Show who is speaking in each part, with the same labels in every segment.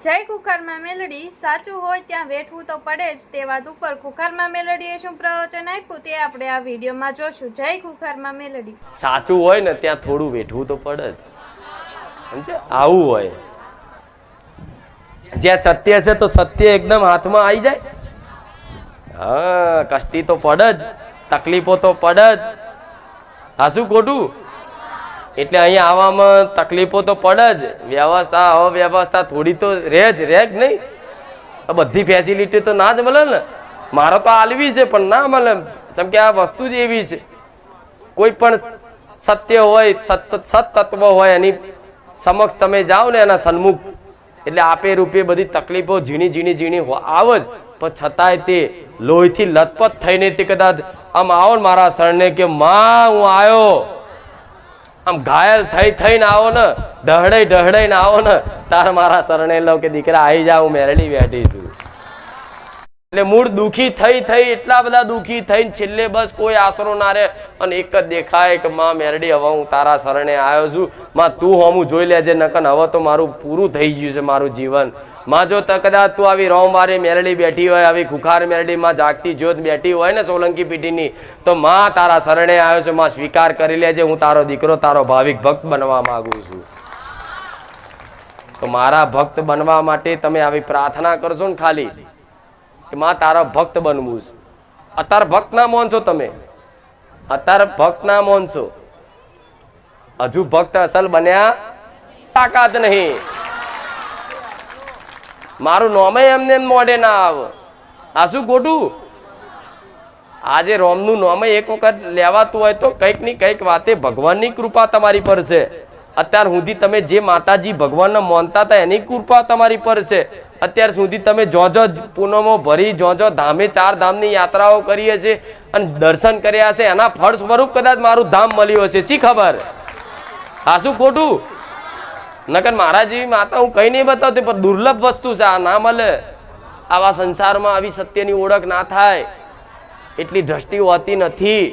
Speaker 1: જય ખુખારમાં મેલડી, સાચું હોય ત્યાં વેઠવું તો પડે જ. તે વાત ઉપર ખુખારમાં મેલડીએ શું પ્રવચન આપ્યું તે આપણે આ વિડીયોમાં જોશું. જય ખુખારમાં મેલડી.
Speaker 2: સાચું હોય ને ત્યાં થોડું વેઠવું તો પડે જ, સમજે? આવું હોય જ્યાં સત્ય છે તો સત્ય એકદમ હાથમાં આવી જાય. હા, કષ્ટી તો પડે જ, તકલીફો તો પડે જ. સાચું ખોટું? એટલે અહીંયા આવવામાં તકલીફો તો પડે જ. વ્યવસ્થા અવ્યવસ્થા થોડી તો રહે જ નહીં. બધી ફેસિલિટી તો ના જ મળે ને. મારો તો આલવી છે પણ ના મળે, જેમ કે આ વસ્તુ જ એવી છે. કોઈ પણ સત્ય હોય, સત્તત્વ હોય, એની સમક્ષ તમે જાઓ ને, એના સન્મુખ, એટલે આપે રૂપે બધી તકલીફો ઝીણી આવે જ. પણ છતાંય તે લોહીથી લથપથ થઈને તે કદાચ આમ આવો ને મારા શરણે કે માં હું આવ્યો, આમ ઘાયલ થઈને આવો ને, ઢહડાઈને આવો ને, તાર મારા શરણે લો કે દીકરા આવી જા, હું મેરડી બેઠી છું. એટલે મૂળ દુઃખી થઈ એટલા બધા દુઃખી થઈને છેલ્લે બસ કોઈ આશરો ના રહે અને એક જ દેખાય કે માં મેરડી, હવે હું તારા શરણે આવ્યો છું. માં તું હમું જોઈ લેજે, નકન હવે તો મારું પૂરું થઈ ગયું છે મારું જીવન. માં જો કદાચ તું આવી રોમ મારી મેરડી બેઠી હોય, આવી ખુખાર મેરડી માં જાગતી જ્યોત બેઠી હોય ને સોલંકી પીઢીની, તો માં તારા શરણે આવ્યો છે, માં સ્વીકાર કરી લેજે, હું તારો દીકરો, તારો ભાવિક ભક્ત બનવા માંગુ છું. તો મારા ભક્ત બનવા માટે તમે આવી પ્રાર્થના કરશો ને ખાલી કે માં તારા ભક્ત બનવું છે. અત્યારે ભક્ત ના માનશો તમે, અત્યારે ભક્ત ના માનશો, હજુ ભક્ત અસલ બન્યા તાકાત નહીં. મારું નોમે એમને મોઢે ના આવે. આ શું ખોટું? આજે રોમનું નોમે એક વખત લેવાતું હોય તો કંઈક ની કંઈક વાતે ભગવાનની કૃપા તમારી પર છે. અત્યાર સુધી તમે જે માતાજી ભગવાનને માનતા હતા એની કૃપા તમારી પર છે. અત્યાર સુધી તમે જો પૂનમો ભરી, જો ધામે 4 ધામની યાત્રાઓ કરીએ છે અને દર્શન કર્યા છે, એના ફળ સ્વરૂપ કદાચ મારું ધામ મળ્યું હશે. શી ખબર? આ શું ખોટું? નકર મારા જેવી માતા હું કઈ નહીં બતાવતી, પણ દુર્લભ વસ્તુ છે, આ ના મળે. આવા સંસારમાં આવી સત્યની ઓળખ ના થાય, એટલી દ્રષ્ટિ હોતી નથી.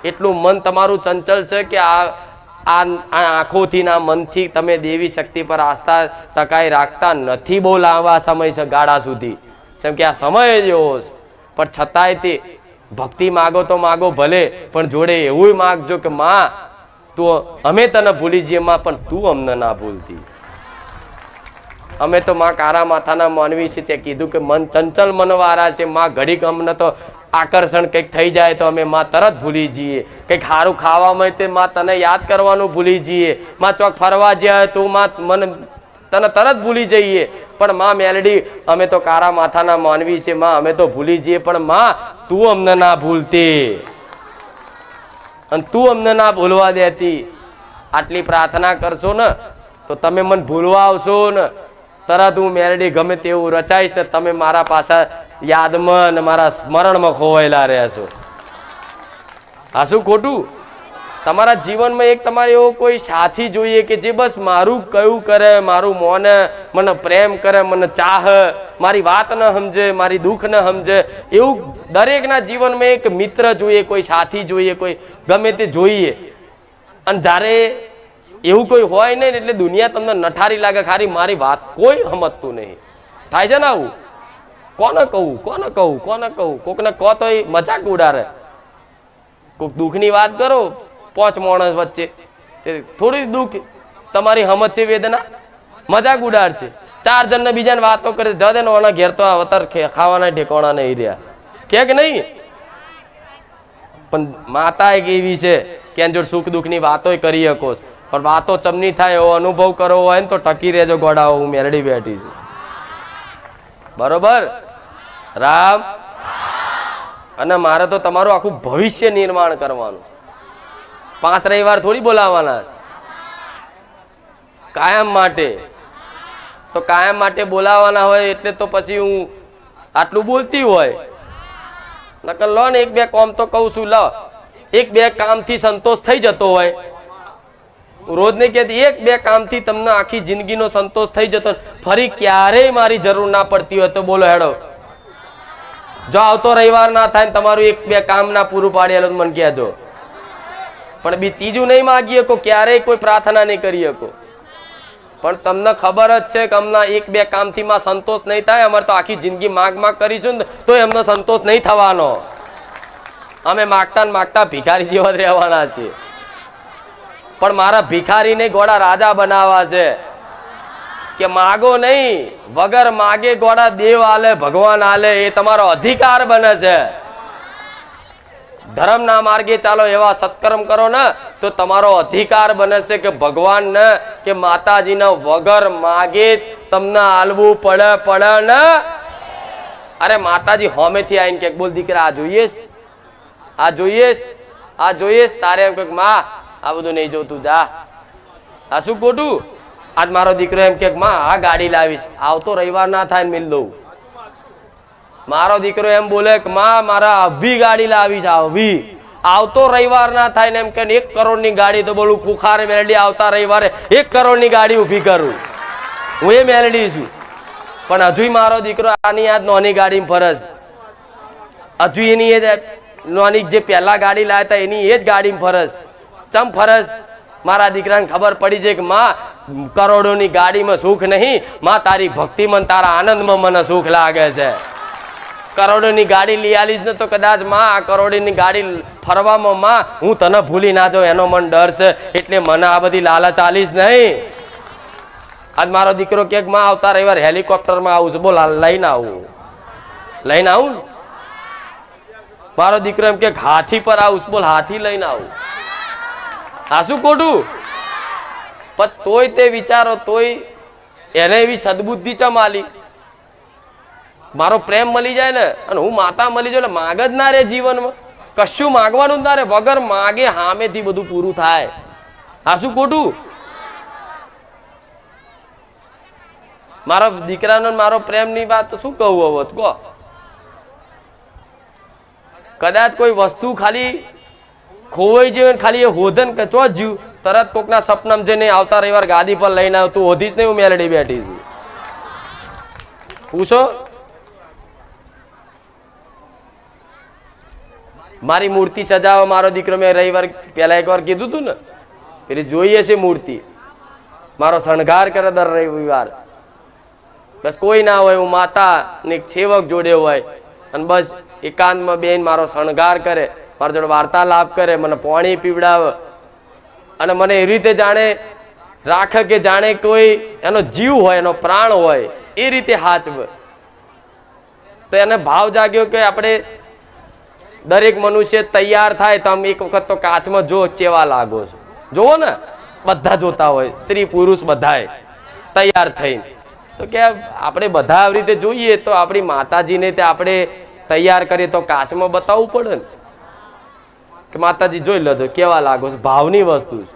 Speaker 2: એટલું મન તમારું ચંચલ છે કે આ આંખોથી ના મનથી તમે દેવી શક્તિ પર આસ્થા ટકાઈ રાખતા નથી. બહુ લાંબા સમય છે, ગાળા સુધી, જેમ કે આ સમય જેવો છે. પણ છતાંય તે ભક્તિ માગો તો માગો ભલે, પણ જોડે એવું માગજો કે માં તું, અમે તને ભૂલી જઈએ માં, પણ તું અમને ના ભૂલતી. અમે તો માં કારા માથાના માનવી છે, તે કીધું કે મન ચંચલ મનવાળા છે માં, ઘડીક અમને તો આકર્ષણ કંઈક થઈ જાય તો અમે માં તરત ભૂલી જઈએ. કંઈક સારું ખાવામાં તે માં તને યાદ કરવાનું ભૂલી જઈએ. માં ચોક ફરવા જાય તો માં મને તને તરત ભૂલી જઈએ. પણ માં મેલડી, અમે તો કારા માથાના માનવી છે માં, અમે તો ભૂલી જઈએ, પણ માં તું અમને ના ભૂલતી અને તું અમને ના ભૂલવા દેતી. આટલી પ્રાર્થના કરશો ને તો તમે મને ભૂલવા આવશો ને, તરત હું મેરડી ગમે તેવું રચાઈશ ને તમે મારા પાછા યાદમાં અને મારા સ્મરણમાં ખોવાયેલા રહેશો. આ શું ખોટું? તમારા જીવનમાં એક તમારે એવો કોઈ સાથી જોઈએ કે જે બસ મારું કયું કરે, મારું મોને, મને પ્રેમ કરે, મને ચાહ, મારી વાત ન સમજે, મારી દુઃખ ન સમજે. એવું દરેકના જીવનમાં એક મિત્ર જોઈએ, કોઈ સાથી જોઈએ, કોઈ ગમે તે જોઈએ. અને જ્યારે એવું કોઈ હોય નહીં એટલે દુનિયા તમને નઠારી લાગે. ખાલી મારી વાત કોઈ સમજતું નહીં. થાય છે ને આવું? કોને કહું? કોકને કહો તો મજાક ઉડાડે. કોઈક દુઃખની વાત કરો 5 માણસ વચ્ચે, થોડી દુઃખ તમારી સમજ છે, વેદના, મજાક ઉડાડશે. 4 જણને બીજાને વાતો કરે, જદે ઓના ઘેર તો અવતાર ખાવાના ઠેકાણા નહીં રહ્યા કે નહીં. પણ માતા એક એવી છે કે એની જોડે સુખ દુઃખની વાતો કરી શકો, પણ વાતો ચમની થાય એવો અનુભવ કરવો હોય ને તો ટકી રહેજો ગોડાઓ, હું મેરડી બેઠી છું. બરોબર? રામ. અને મારે તો તમારું આખું ભવિષ્ય નિર્માણ કરવાનું. 5 રવિવાર થોડી બોલાવાના, કાયમ માટે. તો કાયમ માટે બોલાવાના હોય એટલે તો પછી હું આટલું બોલતી હોય. નકર લો ને 1-2 કામ તો કહું છું, લો 1-2 કામથી સંતોષ થઈ જતો હોય. રોજ નહીં કહેતી, 1-2 કામથી તમને આખી જિંદગીનો સંતોષ થઈ જતો, ફરી ક્યારેય મારી જરૂર ના પડતી હોય તો બોલો હેડો. જો આવતો રવિવાર ના થાય ને તમારું 1-2 કામ ના પૂરું પાડેલું તો મને કહેજો. પણ બી ત્રીજું નહીં માગી શકો, ક્યારેય કોઈ પ્રાર્થના નહીં કરી શકો. પણ તમને ખબર જ છે કે હમણાં એક બે કામથી માં સંતોષ નહીં થાય. અમારે તો આખી જિંદગી માગ કરીશું ને તો એમનો સંતોષ નહીં થવાનો. અમે માગતા ને માગતા ભિખારી જેવા રહેવાના છીએ. પણ મારા ભિખારીને ગોળા રાજા બનાવવા છે કે માગો નહીં, વગર માગે ગોળા દેવ આલે, ભગવાન આલે. એ તમારો અધિકાર બને છે. ધર્મના માર્ગે ચાલો, એવા સત્કર્મ કરો ને તો તમારો અધિકાર બને છે કે ભગવાન ને કે માતાજીને વગર માગે તમને આલવું પડે ને. અરે માતાજી હોમેથી આવીને કે બોલ દીકરા આ જોઈએસ, આ જોઈએસ, આ જોઈએસ. તારે એમ કે માં આ બધું નહીં જોતું, જા. આ શું ખોટું? આજ મારો દીકરો એમ કે માં આ ગાડી લાવીશ, આવતો રવિવાર ના થાય ને મિલ દઉં. મારો દીકરો એમ બોલે કે માં મારા અભી ગાડી લાવીશ, અભી આવતો રવિવાર ના થાય ને એમ કે 1 કરોડની ગાડી. તો બોલું ખુખારે મેલડી આવતા રવિવારે 1 કરોડની ગાડી ઊભી કરું. હું એ મેલડી છું. પણ હજુ મારો દીકરો આની યાદ નાની ગાડી ફરજ, હજુ એની એ નાની જે પહેલા ગાડી લાવ્યા હતા એની એ જ ગાડી ફરજ. ચમ ફરજ? મારા દીકરાને ખબર પડી છે કે માં કરોડોની ગાડીમાં સુખ નહીં, માં તારી ભક્તિમાં તારા આનંદમાં મને સુખ લાગે છે. કરોડોની ગાડી લઈ આલીશ ને તો કદાચ માં આ કરોડોની ગાડી ફરવામાં માં હું તને ભૂલી ના જાઉં એનો મને ડર છે. એટલે મને આ બધી લાલચ આલીશ નહીં. આજ મારો દીકરો કે માં આવતા રવિવાર હેલિકોપ્ટરમાં આવું છે, બોલ લઈને આવું, લઈને આવું. મારો દીકરો એમ કે હાથી પર આવું, બોલ હાથી લઈને આવું. આ શું ખોટું? પણ તોય તે વિચારો, તોય એને એવી સદબુદ્ધિ ચમ આલી. મારો પ્રેમ મળી જાય ને અને હું માતા મળી જાય, માગ જ ના રે જીવનમાં, કશું માગવાનું જ ના રે. વગર માગે સામેથી બધું પૂરું થાય. આ શું ખોટું? મારા દીકરાનો મારો પ્રેમની વાત તો શું કહું હવે કહો. કદાચ કોઈ વસ્તુ ખાલી ખોવાઈ જાય, ખાલી એ હોધન કે ચો જીવ તરત કોકના સપનામાં જઈને આવતા રવિવાર ગાદી પર લઈને આવ, તું હોધીશ નહીં, હું મેલડી બેઠી છું. પૂછો. મારી મૂર્તિ સજાવવા મારો દીકરો મેં રવિવાર પહેલા એકવાર કીધું હતું ને, પેલી જોઈએ છે મૂર્તિ, મારો શણગાર કરે દર રવિવાર. બસ કોઈ ના હોય, હું માતા ને સેવક જોડે હોય અને બસ એકાંતમાં બેન મારો શણગાર કરે, મારા જોડે વાર્તાલાપ કરે, મને પાણી પીવડાવે અને મને એવી રીતે જાણે રાખે કે જાણે કોઈ એનો જીવ હોય, એનો પ્રાણ હોય, એ રીતે હાચવે. તો એને ભાવ જાગ્યો કે આપણે દરેક મનુષ્ય તૈયાર થાય તો આમ એક વખત તો કાચમાં જો ચેવા લાગો છો. જોવો ને, બધા જોતા હોય, સ્ત્રી પુરુષ બધાય તૈયાર થઈને. તો કે આપણે બધા આવી રીતે જોઈએ તો આપણી માતાજીને તે આપણે તૈયાર કરીએ તો કાચમાં બતાવવું પડે ને કે માતાજી જોઈ લો કેવા લાગો છો. ભાવની વસ્તુ છે.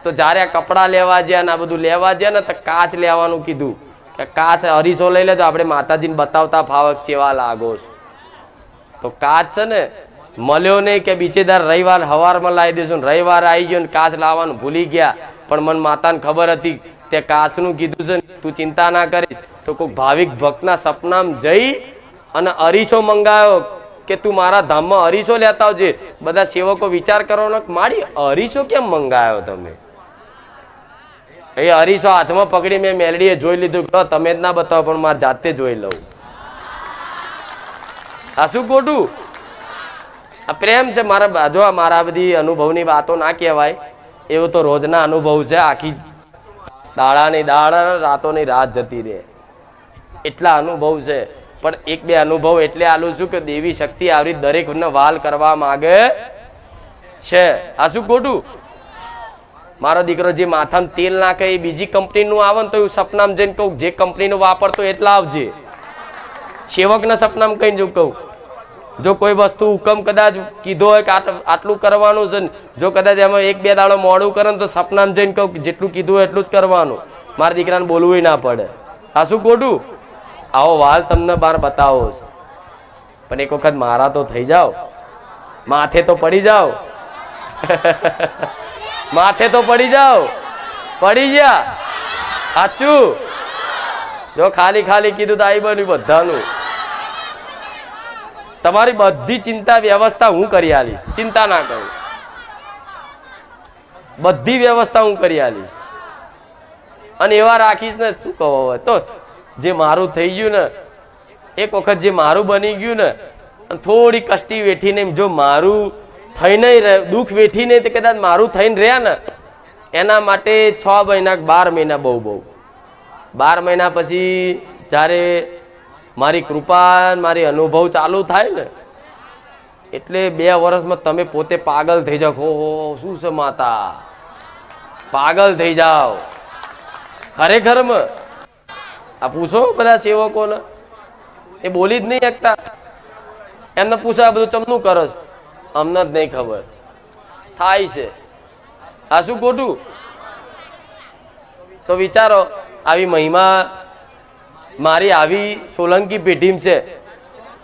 Speaker 2: તો જયારે આ કપડા લેવા ગયા ને આ બધું લેવા ગયા ને તો કાચ લેવાનું કીધું કે કાચ અરીસો લઈ લેજો, આપણે માતાજીને બતાવતા ફાવક કેવા લાગો છો. તો કાચ છે ને મળ્યો નહીં કે બીજેદાર રવિવાર સવારમાં લાવી દેશું, રવિવાર આવી ગયો ને કાચ લાવવાનું ભૂલી ગયા. પણ મને માતાને ખબર હતી તે કાચનું કીધું છે, તું ચિંતા ના કરીશ. તો કોઈ ભાવિક ભક્તના સપનામાં જઈ અને અરીસો મંગાવ્યો કે તું મારા ધામમાં અરીસો લેતા આવજે. બધા સેવકો વિચાર કરવાનો મારી અરીસો કેમ મંગાવ્યો તમે? એ અરીસો હાથમાં પકડી મેં મેલડીએ જોઈ લીધું, તમે જ ના બતાવો પણ મારે જાતે જોઈ લઉં. આ શું ખોટું? આ પ્રેમ છે. મારા જો મારા બધી અનુભવની વાતો ના કહેવાય, એવો તો રોજના અનુભવ છે. આખી દાડાની દાડા, રાતોની રાત જતી રહે એટલા અનુભવ છે. પણ એક બે અનુભવ એટલે આલું છું કે દેવી શક્તિ આવી દરેકને વાલ કરવા માંગે છે. આ શું ખોટું? મારો દીકરો જે માથામાં તેલ નાખે એ બીજી કંપનીનું આવે ને તો હું સપનામાં જઈને કહું જે કંપનીનું વાપરતો એટલા આવજે. સેવકના સપનામાં કઈ જો કહું, જો કોઈ વસ્તુ હુકમ કદાચ કીધો હોય કે આટલું કરવાનું છે, જો કદાચ એમાં 1-2 દાડો મોડું કરે ને તો સપનામાં જઈને કહું જેટલું કીધું હોય એટલું જ કરવાનું. મારા દીકરાને બોલવું ના પડે. આ શું ખોટું? આવો વાલ તમને બાર બતાવો છે. પણ એક વખત મારા તો થઈ જાઓ, માથે તો પડી જાઓ. માથે તો પડી જાઓ. પડી ગયા સાચું? જો ખાલી ખાલી કીધું તો આઈ બન્યું બધાનું. તમારી બધી ચિંતા વ્યવસ્થા હું કરી આલીશ, ચિંતા ના કરું. બધી વ્યવસ્થા હું કરી આલીશ અને એવા રાખીશ ને શું કહો હવે તો જે મારું થઈ ગયું ને એક વખત જે મારું બની ગયું ને થોડી કષ્ટી વેઠીને જો મારું થઈને દુઃખ વેઠીને તે કદાચ મારું થઈને રહ્યા ને એના માટે 6 મહિના 12 મહિના બહુ 12 મહિના પછી જ્યારે મારી કૃપા મારી અનુભવ ચાલુ થાય ને એટલે 2 વર્ષમાં તમે પોતે પાગલ થઈ જાઓ હો શું છે માતા પાગલ થઈ જાઓ ખરેખરમાં આ પૂછો બધા સેવકોને એ બોલી જ નહીં શકતા એમને પૂછો આ બધું ચમનું કરો છો અમને જ નહીં ખબર થાય છે આ શું ખોટું તો વિચારો આવી મહિમા મારી આવી સોલંકી પેઢીમાં છે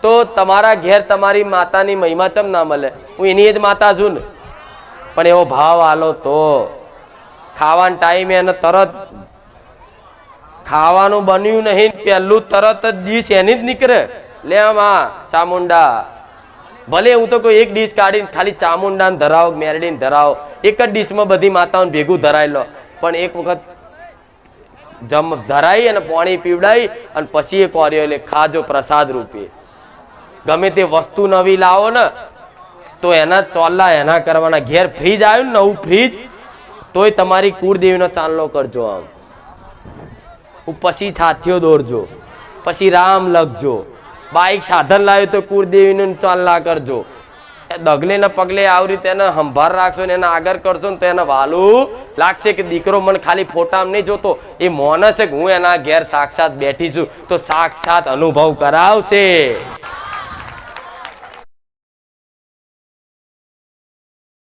Speaker 2: તો તમારા ઘેર તમારી માતાની મહિમા ચમ ના મળે હું એની જ માતા છું ને પણ એવો ભાવ આલો તો ખાવાના ટાઈમે એને તરત ખાવાનું બન્યું નહીં પહેલું તરત જ ડીશ એની જ નીકળે લે આમાં ચામુંડા ભલે હું તો કોઈ એક ડીશ કાઢીને ખાલી ચામુંડાને ધરાવો મેરડીને ધરાવો એક જ ડીશમાં બધી માતાઓને ભેગું ધરાવી લો પણ એક વખત ધરાઈ અને પાણી પીવડાવી અને પછી એ કોર્યો એટલે ખાજો પ્રસાદ રૂપે ગમે તે વસ્તુ નવી લાવો ને તો એના ચોલ્લા એના કરવાના ઘેર ફ્રીજ આવ્યું ને નવું ફ્રીજ તોય તમારી કુળદેવીનો ચાંદલો કરજો આમ પછી છાથીઓ દોરજો પછી રામ લખજો બાઈક સાધન લાવ્યું તો કુળદેવીનું ચાંદલા કરજો ડગલે ને પગલે આવી રીતે એને સંભાળ રાખશો ને એને આગળ કરશો ને તો એને વાલું લાગશે કે દીકરો મને ખાલી ફોટામાં નહીં જોતો એ મોને છે કે હું એના ઘેર સાક્ષાત બેઠી છું તો સાક્ષાત અનુભવ કરાવશે